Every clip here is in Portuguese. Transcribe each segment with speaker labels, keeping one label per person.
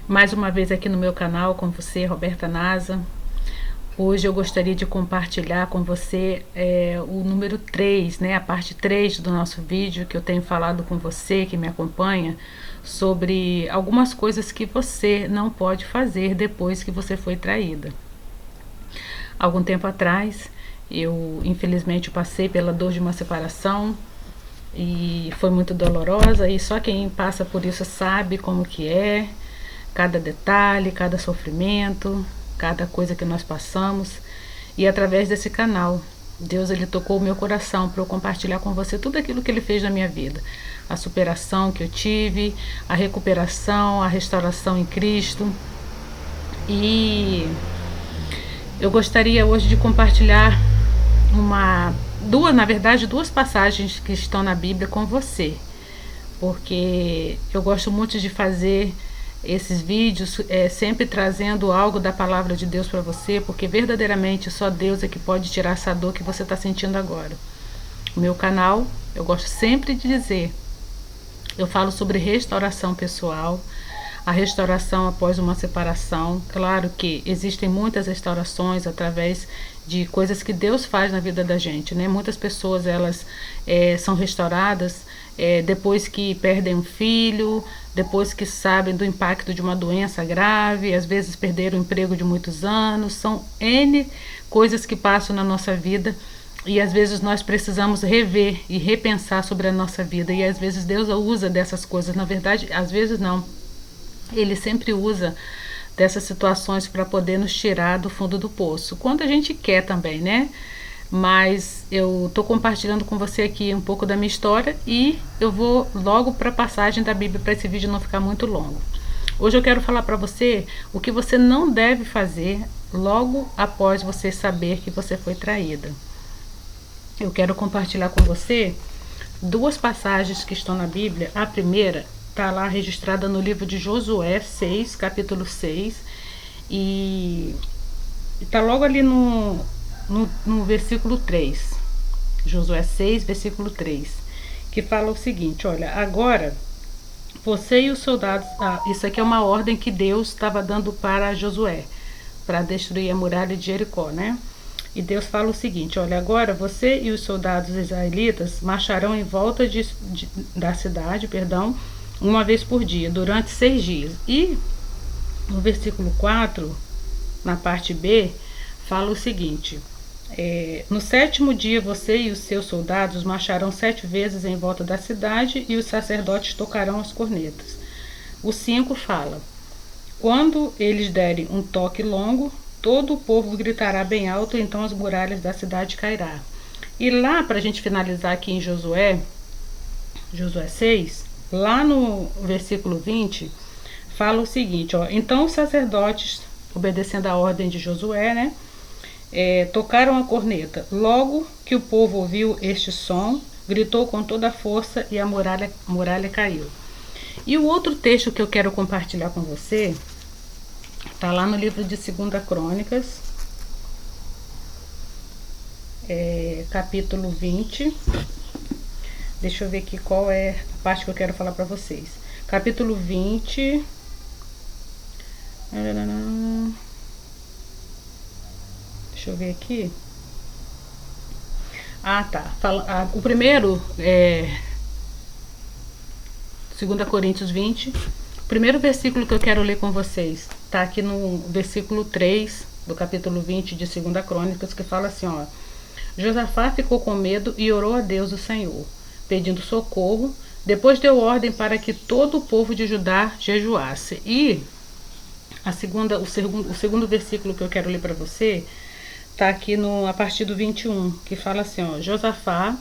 Speaker 1: Mais uma vez aqui no meu canal com você, Roberta Nasa. Hoje eu gostaria de compartilhar com você o número 3, né, a parte 3 do nosso vídeo, que eu tenho falado com você que me acompanha, sobre algumas coisas que você não pode fazer depois que você foi traída. Algum tempo atrás, eu infelizmente passei pela dor de uma separação e foi muito dolorosa, e só quem passa por isso sabe como que é, cada detalhe, cada sofrimento, cada coisa que nós passamos. E através desse canal, Deus ele tocou o meu coração para eu compartilhar com você tudo aquilo que ele fez na minha vida, a superação que eu tive, a recuperação, a restauração em Cristo. E eu gostaria hoje de compartilhar duas passagens que estão na Bíblia com você, porque eu gosto muito de fazer esses vídeos sempre trazendo algo da palavra de Deus para você, porque verdadeiramente só Deus é que pode tirar essa dor que você está sentindo agora. O meu canal, eu gosto sempre de dizer, eu falo sobre restauração pessoal, a restauração após uma separação. Claro que existem muitas restaurações através de coisas que Deus faz na vida da gente, né? Muitas pessoas elas são restauradas depois que perdem um filho, depois que sabem do impacto de uma doença grave, às vezes perderam o emprego de muitos anos. São N coisas que passam na nossa vida e às vezes nós precisamos rever e repensar sobre a nossa vida, e às vezes Deus usa dessas coisas, na verdade, às vezes não, Ele sempre usa dessas situações para poder nos tirar do fundo do poço, quando a gente quer também, né? Mas eu estou compartilhando com você aqui um pouco da minha história e eu vou logo para a passagem da Bíblia, para esse vídeo não ficar muito longo. Hoje eu quero falar para você o que você não deve fazer logo após você saber que você foi traída. Eu quero compartilhar com você duas passagens que estão na Bíblia. A primeira está lá registrada no livro de Josué 6, capítulo 6, e está logo ali no versículo 3, Josué 6, versículo 3, que fala o seguinte: olha, agora você e os soldados, isso aqui é uma ordem que Deus estava dando para Josué, para destruir a muralha de Jericó, né? E Deus fala o seguinte: olha, agora você e os soldados israelitas marcharão em volta da cidade, uma vez por dia, durante 6 dias. E no versículo 4, na parte B, fala o seguinte: no 7º dia você e os seus soldados marcharão 7 vezes em volta da cidade, e os sacerdotes tocarão as cornetas. O 5 fala: quando eles derem um toque longo, todo o povo gritará bem alto, então as muralhas da cidade cairá. E lá, para a gente finalizar aqui em Josué 6, lá no versículo 20, fala o seguinte: ó, então os sacerdotes, obedecendo a ordem de Josué, né, tocaram a corneta. Logo que o povo ouviu este som, gritou com toda a força e a muralha caiu. E o outro texto que eu quero compartilhar com você está lá no livro de 2 Crônicas, capítulo 20. Deixa eu ver aqui qual é a parte que eu quero falar para vocês. Capítulo 20. Deixa eu ver aqui. Tá. O primeiro 2 Coríntios 20. O primeiro versículo que eu quero ler com vocês está aqui no versículo 3 do capítulo 20 de 2 Crônicas, que fala assim, ó: Josafá ficou com medo e orou a Deus o Senhor, pedindo socorro. Depois deu ordem para que todo o povo de Judá jejuasse. E o segundo versículo que eu quero ler para você está aqui a partir do 21, que fala assim, ó: Josafá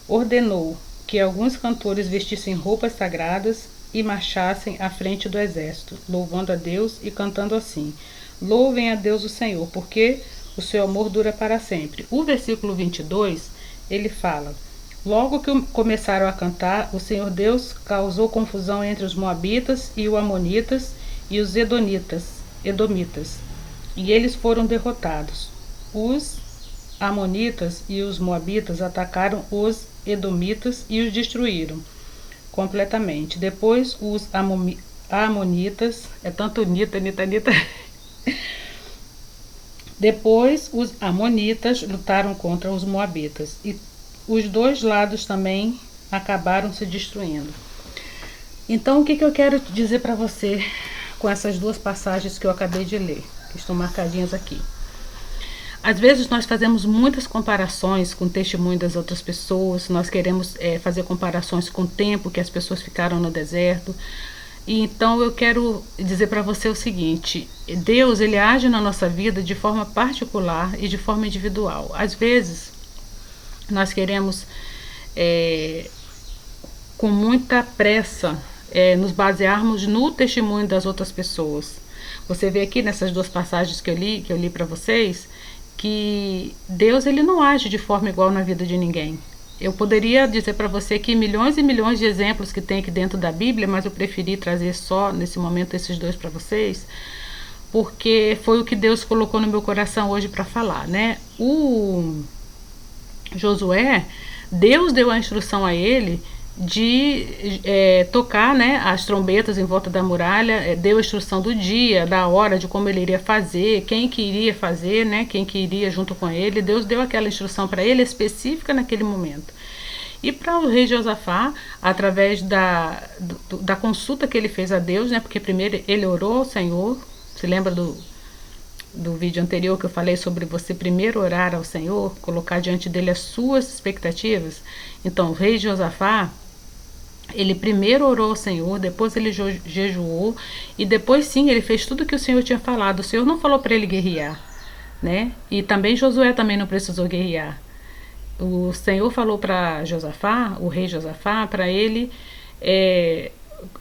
Speaker 1: ordenou que alguns cantores vestissem roupas sagradas e marchassem à frente do exército, louvando a Deus e cantando assim: louvem a Deus o Senhor, porque o seu amor dura para sempre. O versículo 22, ele fala: logo que começaram a cantar, o Senhor Deus causou confusão entre os moabitas e os amonitas e os edomitas, e eles foram derrotados. Os amonitas e os moabitas atacaram os edomitas e os destruíram completamente. Depois os amonitas, é tanto Nita. Depois os amonitas lutaram contra os moabitas e os dois lados também acabaram se destruindo. Então o que eu quero dizer para você com essas duas passagens que eu acabei de ler, que estão marcadinhas aqui? Às vezes nós fazemos muitas comparações com o testemunho das outras pessoas, nós queremos fazer comparações com o tempo que as pessoas ficaram no deserto. E então eu quero dizer para você o seguinte: Deus, ele age na nossa vida de forma particular e de forma individual. Às vezes nós queremos com muita pressa nos basearmos no testemunho das outras pessoas. Você vê aqui nessas duas passagens que eu li para vocês, que Deus, ele não age de forma igual na vida de ninguém. Eu poderia dizer para você que milhões e milhões de exemplos que tem aqui dentro da Bíblia, mas eu preferi trazer só nesse momento esses dois para vocês, porque foi o que Deus colocou no meu coração hoje para falar, né? O Josué, Deus deu a instrução a ele de tocar, né, as trombetas em volta da muralha, deu a instrução do dia, da hora, de como ele iria fazer, quem que iria fazer, né, quem que iria junto com ele. Deus deu aquela instrução para ele específica naquele momento. E para o rei Josafá, através da consulta que ele fez a Deus, né, porque primeiro ele orou ao Senhor. Se lembra do vídeo anterior que eu falei sobre você primeiro orar ao Senhor, colocar diante dele as suas expectativas? Então o rei Josafá, ele primeiro orou ao Senhor, depois ele jejuou, e depois sim, ele fez tudo o que o Senhor tinha falado. O Senhor não falou para ele guerrear, né? E também Josué também não precisou guerrear. O Senhor falou para Josafá, o rei Josafá, para ele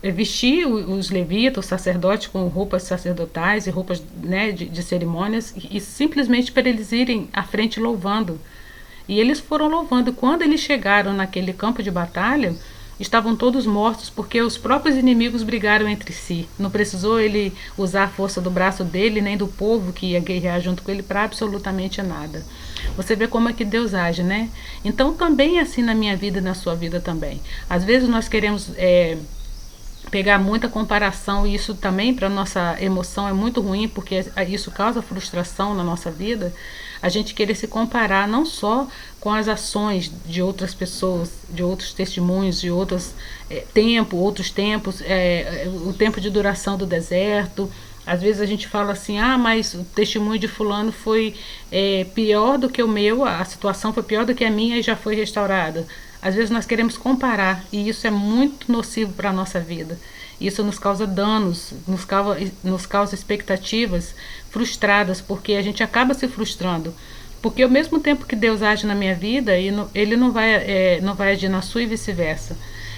Speaker 1: vestir os levitas, os sacerdotes, com roupas sacerdotais e roupas, né, de cerimônias, e simplesmente para eles irem à frente louvando. E eles foram louvando. Quando eles chegaram naquele campo de batalha, estavam todos mortos, porque os próprios inimigos brigaram entre si. Não precisou ele usar a força do braço dele, nem do povo que ia guerrear junto com ele para absolutamente nada. Você vê como é que Deus age, né? Então também é assim na minha vida e na sua vida também. Às vezes nós queremos pegar muita comparação, e isso também para nossa emoção é muito ruim, porque isso causa frustração na nossa vida. A gente querer se comparar não só com as ações de outras pessoas, de outros testemunhos, de outros tempos, o tempo de duração do deserto. Às vezes a gente fala assim, mas o testemunho de fulano foi pior do que o meu, a situação foi pior do que a minha e já foi restaurada. Às vezes nós queremos comparar, e isso é muito nocivo para a nossa vida. Isso nos causa danos, nos causa expectativas frustradas, porque a gente acaba se frustrando. Porque ao mesmo tempo que Deus age na minha vida, ele não vai agir na sua e vice-versa.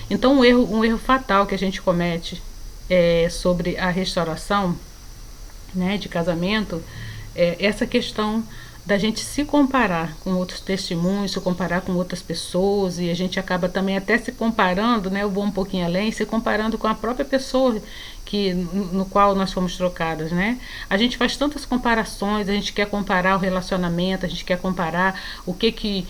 Speaker 1: Então um erro fatal que a gente comete sobre a restauração, né, de casamento, essa questão da gente se comparar com outros testemunhos, se comparar com outras pessoas, e a gente acaba também até se comparando, né, eu vou um pouquinho além, se comparando com a própria pessoa no qual nós fomos trocadas, né? A gente faz tantas comparações, a gente quer comparar o relacionamento, a gente quer comparar o que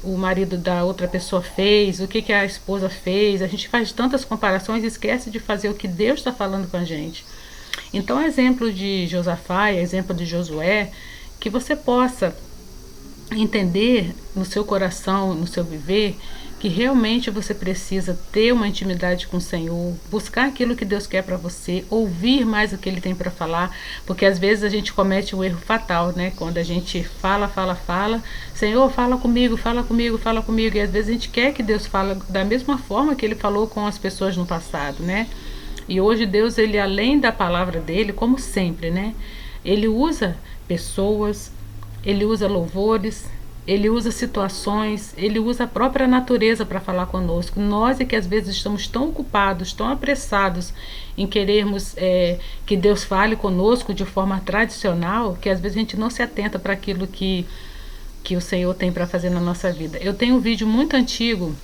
Speaker 1: o marido da outra pessoa fez, o que a esposa fez. A gente faz tantas comparações e esquece de fazer o que Deus está falando com a gente. Então, exemplo de Josafá, exemplo de Josué, que você possa entender no seu coração, no seu viver, que realmente você precisa ter uma intimidade com o Senhor, buscar aquilo que Deus quer para você, ouvir mais o que Ele tem para falar, porque às vezes a gente comete um erro fatal, né? Quando a gente fala, Senhor, fala comigo, e às vezes a gente quer que Deus fale da mesma forma que Ele falou com as pessoas no passado, né? E hoje Deus, Ele além da palavra dEle, como sempre, né? Ele usa pessoas, Ele usa louvores, Ele usa situações, Ele usa a própria natureza para falar conosco. Nós é que às vezes estamos tão ocupados, tão apressados em querermos que Deus fale conosco de forma tradicional, que às vezes a gente não se atenta para aquilo que o Senhor tem para fazer na nossa vida. Eu tenho um vídeo muito antigo,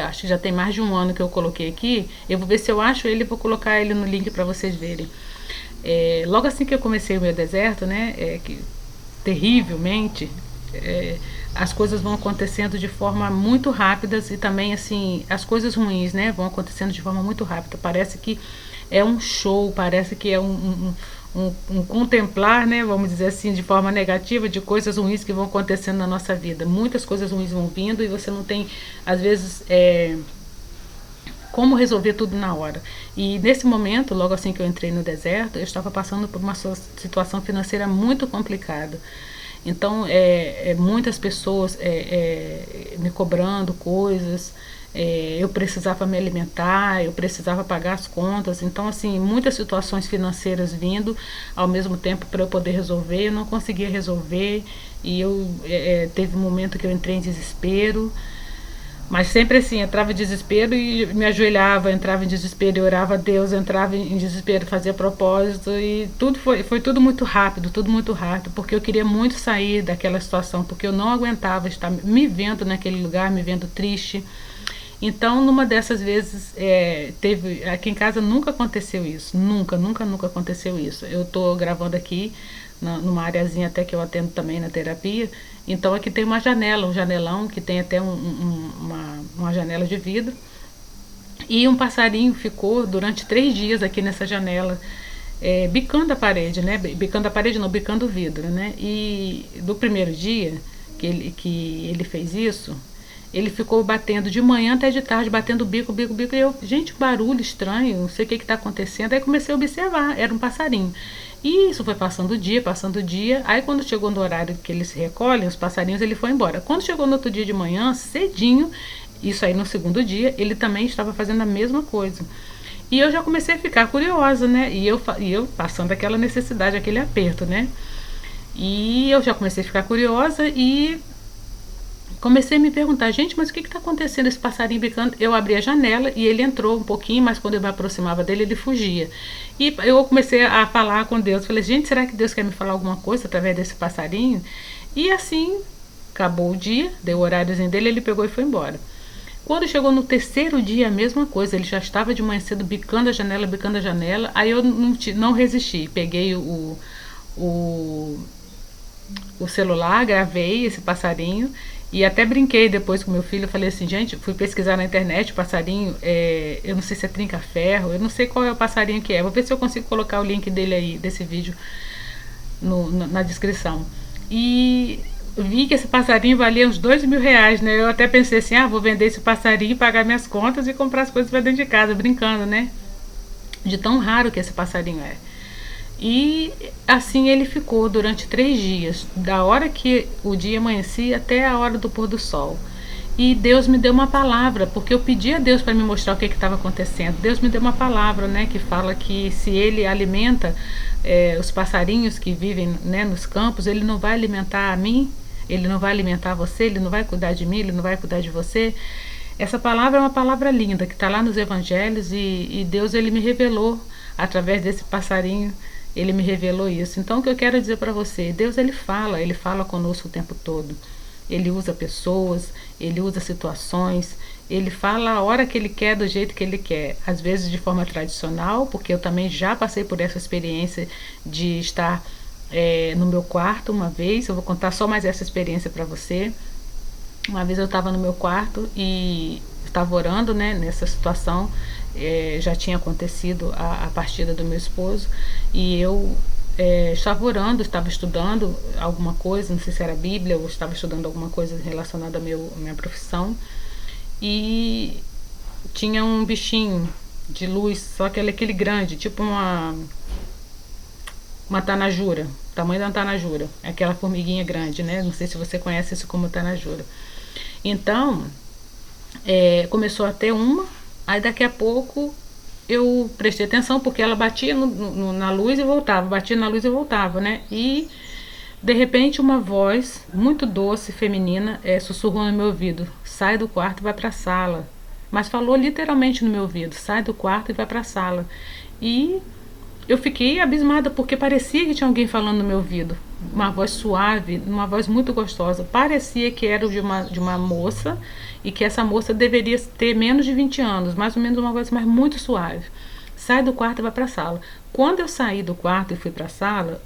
Speaker 1: acho que já tem mais de um ano que eu coloquei aqui. Eu vou ver se eu acho ele e vou colocar ele no link para vocês verem. Logo assim que eu comecei o meu deserto, né, terrivelmente, as coisas vão acontecendo de forma muito rápidas e também assim as coisas ruins, né, vão acontecendo de forma muito rápida. Parece que é um show, parece que é um contemplar, né, vamos dizer assim, de forma negativa, de coisas ruins que vão acontecendo na nossa vida. Muitas coisas ruins vão vindo e você não tem, às vezes, como resolver tudo na hora. E nesse momento, logo assim que eu entrei no deserto, eu estava passando por uma situação financeira muito complicada. Então, muitas pessoas me cobrando coisas, eu precisava me alimentar, eu precisava pagar as contas. Então, assim, muitas situações financeiras vindo ao mesmo tempo para eu poder resolver, eu não conseguia resolver. E teve um momento que eu entrei em desespero. Mas sempre assim, entrava em desespero e me ajoelhava, entrava em desespero e orava a Deus, entrava em desespero, fazia propósito e tudo foi tudo muito rápido, porque eu queria muito sair daquela situação, porque eu não aguentava estar me vendo naquele lugar, me vendo triste. Então, numa dessas vezes, teve aqui em casa nunca aconteceu isso, nunca aconteceu isso. Eu tô gravando aqui numa areazinha até que eu atendo também na terapia. Então aqui tem uma janela, um janelão que tem até uma janela de vidro. E um passarinho ficou durante 3 dias aqui nessa janela, bicando a parede, né? Bicando a parede não, bicando o vidro, né? E do primeiro dia que ele fez isso, ele ficou batendo de manhã até de tarde, batendo bico. E eu, gente, um barulho estranho, não sei o que está acontecendo. Aí comecei a observar, era um passarinho. E isso foi passando o dia. Aí quando chegou no horário que eles se recolhem, os passarinhos, ele foi embora. Quando chegou no outro dia de manhã, cedinho, isso aí no segundo dia, ele também estava fazendo a mesma coisa. E eu já comecei a ficar curiosa, né? E eu passando aquela necessidade, aquele aperto, né? E eu já comecei a ficar curiosa e comecei a me perguntar, gente, mas o que está acontecendo, esse passarinho bicando? Eu abri a janela e ele entrou um pouquinho, mas quando eu me aproximava dele, ele fugia. E eu comecei a falar com Deus, falei, gente, será que Deus quer me falar alguma coisa através desse passarinho? E assim, acabou o dia, deu o horáriozinho dele, ele pegou e foi embora. Quando chegou no terceiro dia, a mesma coisa, ele já estava de manhã cedo bicando a janela, aí eu não resisti, peguei o celular, gravei esse passarinho e até brinquei depois com meu filho. Eu falei assim, gente, fui pesquisar na internet o passarinho, eu não sei se é trinca-ferro, eu não sei qual é o passarinho que é. Vou ver se eu consigo colocar o link dele aí, desse vídeo, na descrição. E vi que esse passarinho valia uns R$2.000, né? Eu até pensei assim, vou vender esse passarinho, pagar minhas contas e comprar as coisas para dentro de casa, brincando, né? De tão raro que esse passarinho é. E assim ele ficou durante 3 dias, da hora que o dia amanhecia até a hora do pôr do sol. E Deus me deu uma palavra, porque eu pedi a Deus para me mostrar o que estava acontecendo. Deus me deu uma palavra, né, que fala que se ele alimenta os passarinhos que vivem, né, nos campos, ele não vai alimentar a mim, ele não vai alimentar você, ele não vai cuidar de mim, ele não vai cuidar de você. Essa palavra é uma palavra linda, que está lá nos evangelhos, e Deus, ele me revelou através desse passarinho. Ele me revelou isso. Então o que eu quero dizer para você, Deus, ele fala conosco o tempo todo. Ele usa pessoas, ele usa situações, ele fala a hora que ele quer, do jeito que ele quer. Às vezes de forma tradicional, porque eu também já passei por essa experiência de estar no meu quarto uma vez. Eu vou contar só mais essa experiência para você. Uma vez eu estava no meu quarto e estava orando, né, nessa situação. Já tinha acontecido a partida do meu esposo e eu estava orando, estava estudando alguma coisa, não sei se era Bíblia ou estava estudando alguma coisa relacionada à minha profissão, e tinha um bichinho de luz, só que aquele grande, tipo uma tanajura, tamanho da tanajura, aquela formiguinha grande, né? Não sei se você conhece isso como tanajura. Então começou a ter aí daqui a pouco eu prestei atenção, porque ela batia na luz e voltava, batia na luz e voltava, né? E de repente uma voz muito doce, feminina, sussurrou no meu ouvido, sai do quarto e vai pra sala. Mas falou literalmente no meu ouvido, sai do quarto e vai pra sala. E eu fiquei abismada, porque parecia que tinha alguém falando no meu ouvido, uma voz suave, uma voz muito gostosa. Parecia que era de uma moça, e que essa moça deveria ter menos de 20 anos, mais ou menos, uma voz mais muito suave. Sai do quarto e vai para a sala. Quando eu saí do quarto e fui para a sala,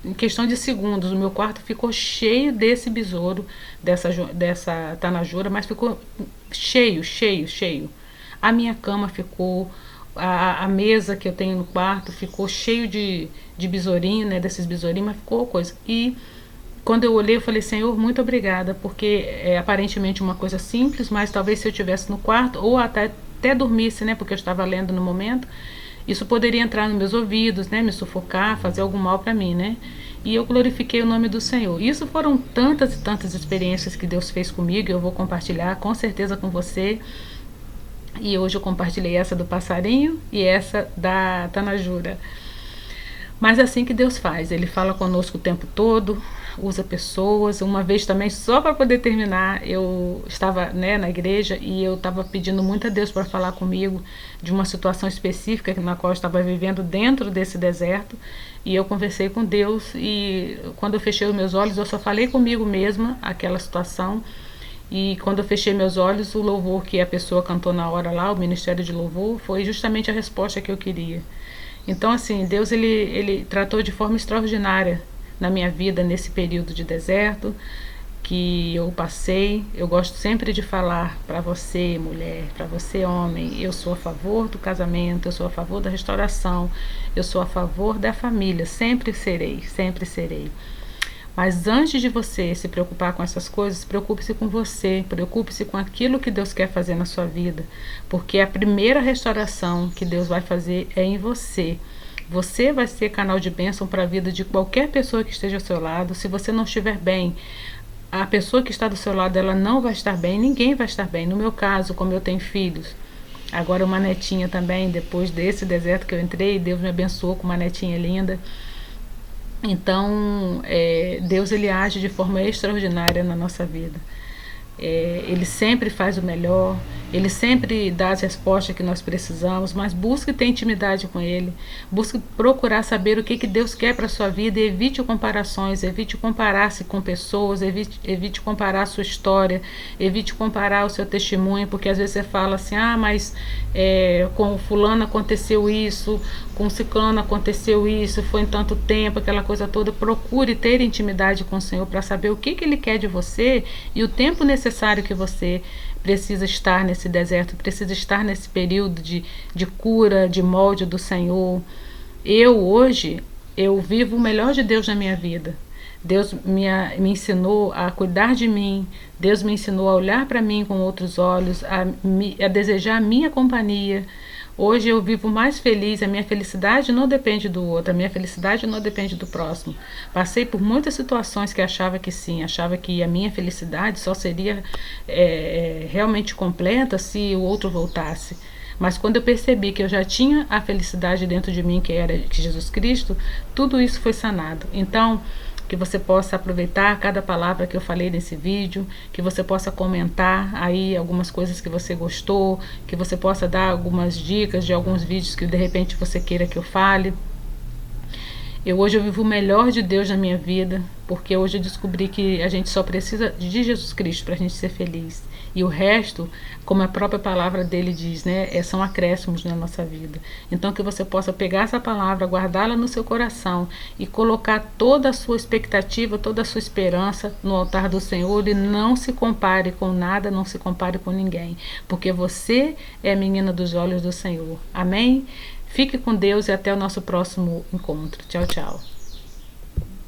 Speaker 1: em questão de segundos, o meu quarto ficou cheio desse besouro, dessa tanajura, mas ficou cheio, cheio, cheio. A minha cama ficou, a mesa que eu tenho no quarto ficou cheio de besourinho, né, desses besourinhos, mas ficou coisa. E quando eu olhei, eu falei, Senhor, muito obrigada, porque é aparentemente uma coisa simples, mas talvez se eu estivesse no quarto, ou até dormisse, né, porque eu estava lendo no momento, isso poderia entrar nos meus ouvidos, né, me sufocar, fazer algum mal para mim, né? E eu glorifiquei o nome do Senhor. Isso foram tantas e tantas experiências que Deus fez comigo, e eu vou compartilhar com certeza com você. E hoje eu compartilhei essa do passarinho e essa da tanajura. Mas é assim que Deus faz, Ele fala conosco o tempo todo, usa pessoas. Uma vez também, só para poder terminar, eu estava, né, na igreja e eu estava pedindo muito a Deus para falar comigo de uma situação específica na qual eu estava vivendo dentro desse deserto. E eu conversei com Deus e quando eu fechei os meus olhos, eu só falei comigo mesma aquela situação. E quando eu fechei meus olhos, o louvor que a pessoa cantou na hora lá, o Ministério de Louvor, foi justamente a resposta que eu queria. Então, assim, Deus ele tratou de forma extraordinária na minha vida nesse período de deserto que eu passei. Eu gosto sempre de falar para você, mulher, para você, homem, eu sou a favor do casamento, eu sou a favor da restauração, eu sou a favor da família, sempre serei, sempre serei. Mas antes de você se preocupar com essas coisas, preocupe-se com você, preocupe-se com aquilo que Deus quer fazer na sua vida, porque a primeira restauração que Deus vai fazer é em você. Você vai ser canal de bênção para a vida de qualquer pessoa que esteja ao seu lado. Se você não estiver bem, a pessoa que está do seu lado, ela não vai estar bem, ninguém vai estar bem. No meu caso, como eu tenho filhos, agora uma netinha também, depois desse deserto que eu entrei, Deus me abençoou com uma netinha linda. Então, Deus ele age de forma extraordinária na nossa vida. Ele sempre faz o melhor, Ele sempre dá as respostas que nós precisamos, mas busque ter intimidade com Ele, busque procurar saber o que Deus quer para a sua vida e evite comparações, evite comparar-se com pessoas, evite comparar a sua história, evite comparar o seu testemunho, porque às vezes você fala assim, mas com fulano aconteceu isso, com ciclano aconteceu isso, foi em tanto tempo, aquela coisa toda. Procure ter intimidade com o Senhor para saber o que Ele quer de você e o tempo necessário que você precisa estar nesse deserto, precisa estar nesse período de cura, de molde do Senhor. Hoje, eu vivo o melhor de Deus na minha vida. Deus me ensinou a cuidar de mim, Deus me ensinou a olhar para mim com outros olhos, a desejar a minha companhia. Hoje eu vivo mais feliz, a minha felicidade não depende do outro, a minha felicidade não depende do próximo. Passei por muitas situações que achava que sim, achava que a minha felicidade só seria realmente completa se o outro voltasse. Mas quando eu percebi que eu já tinha a felicidade dentro de mim, que era Jesus Cristo, tudo isso foi sanado. Então, que você possa aproveitar cada palavra que eu falei nesse vídeo, que você possa comentar aí algumas coisas que você gostou, que você possa dar algumas dicas de alguns vídeos que de repente você queira que eu fale. Hoje eu vivo o melhor de Deus na minha vida, porque hoje eu descobri que a gente só precisa de Jesus Cristo para a gente ser feliz. E o resto, como a própria palavra dele diz, né, são acréscimos na nossa vida. Então que você possa pegar essa palavra, guardá-la no seu coração e colocar toda a sua expectativa, toda a sua esperança no altar do Senhor e não se compare com nada, não se compare com ninguém, porque você é a menina dos olhos do Senhor. Amém? Fique com Deus e até o nosso próximo encontro. Tchau, tchau.